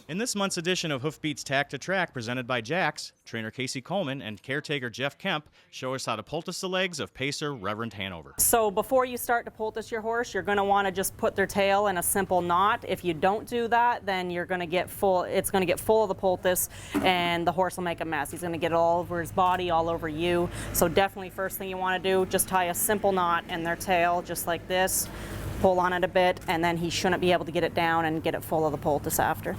In this month's edition of Hoof Beats Tack to Track, presented by Jacks, trainer Casie Coleman and caretaker Jeff Kemp show us how to poultice the legs of pacer Reverend Hanover. So before you start to poultice your horse, you're going to want to just put their tail in a simple knot. If you don't do that, then you're going to get full. It's going to get full of the poultice, and the horse will make a mess. He's going to get it all over his body, all over you. So definitely, first thing you want to do, just tie a simple knot in their tail, just like this. Pull on it a bit, and then he shouldn't be able to get it down and get it full of the poultice after.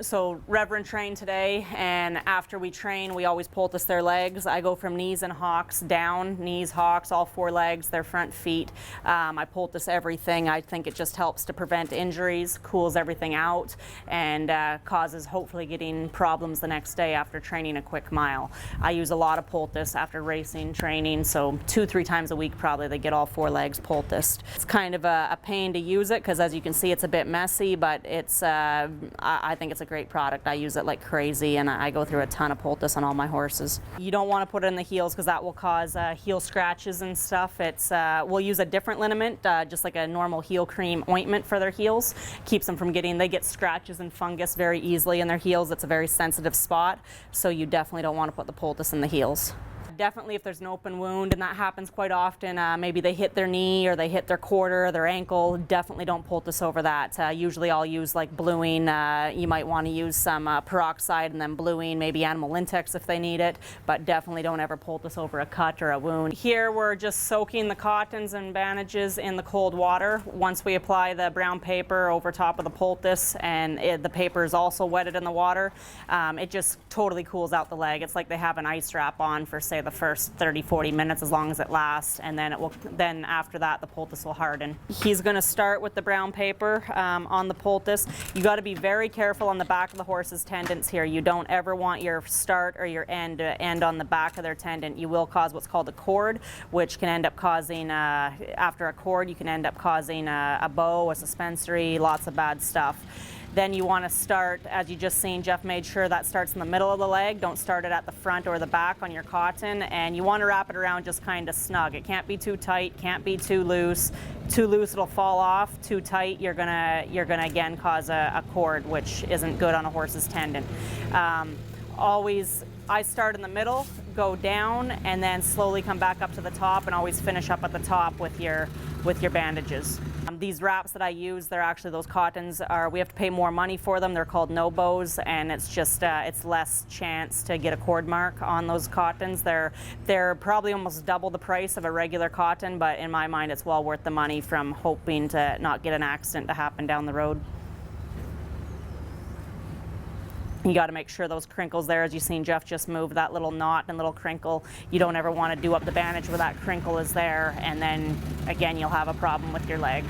So Reverend trained today, and after we train, we always poultice their legs. I go from knees and hocks down, knees, hocks, all four legs, their front feet. I poultice everything. I think it just helps to prevent injuries, cools everything out, and causes hopefully getting problems the next day after training a quick mile. I use a lot of poultice after racing training, so 2-3 times a week probably they get all four legs poulticed. It's kind of a pain to use it because, as you can see, it's a bit messy, but it's I think it's a great product. I use it like crazy, and I go through a ton of poultice on all my horses. You don't want to put it in the heels because that will cause heel scratches and stuff. We'll use a different liniment, just like a normal heel cream ointment for their heels. Keeps them from they get scratches and fungus very easily in their heels. It's a very sensitive spot, so you definitely don't want to put the poultice in the heels. Definitely if there's an open wound, and that happens quite often, maybe they hit their knee or they hit their quarter or their ankle, definitely don't poultice over that. Usually I'll use like bluing. You might want to use some peroxide and then bluing, maybe animal Lintex if they need it, but definitely don't ever poultice over a cut or a wound. Here we're just soaking the cottons and bandages in the cold water. Once we apply the brown paper over top of the poultice, and the paper is also wetted in the water, it just totally cools out the leg. It's like they have an ice wrap on for, say, the first 30-40 minutes, as long as it lasts, and then after that the poultice will harden. He's going to start with the brown paper on the poultice. You got to be very careful on the back of the horse's tendons here. You don't ever want your start or your end to end on the back of their tendon. You will cause what's called a cord, which can end up causing, after a cord, you can end up causing a bow, a suspensory, lots of bad stuff. Then you want to start, as you just seen, Jeff made sure that starts in the middle of the leg. Don't start it at the front or the back on your cotton, and you want to wrap it around just kind of snug. It can't be too tight, can't be too loose. Too loose, it'll fall off. Too tight, you're gonna again cause a cord, which isn't good on a horse's tendon. Always, I start in the middle, go down, and then slowly come back up to the top, and always finish up at the top with your bandages. These wraps that I use, they're actually, those cottons we have to pay more money for them. They're called no bows, and it's just it's less chance to get a cord mark on those cottons. They're probably almost double the price of a regular cotton, but in my mind it's well worth the money from hoping to not get an accident to happen down the road. You got to make sure those crinkles there, as you've seen Jeff just move that little knot and little crinkle. You don't ever want to do up the bandage where that crinkle is there, and then again you'll have a problem with your leg.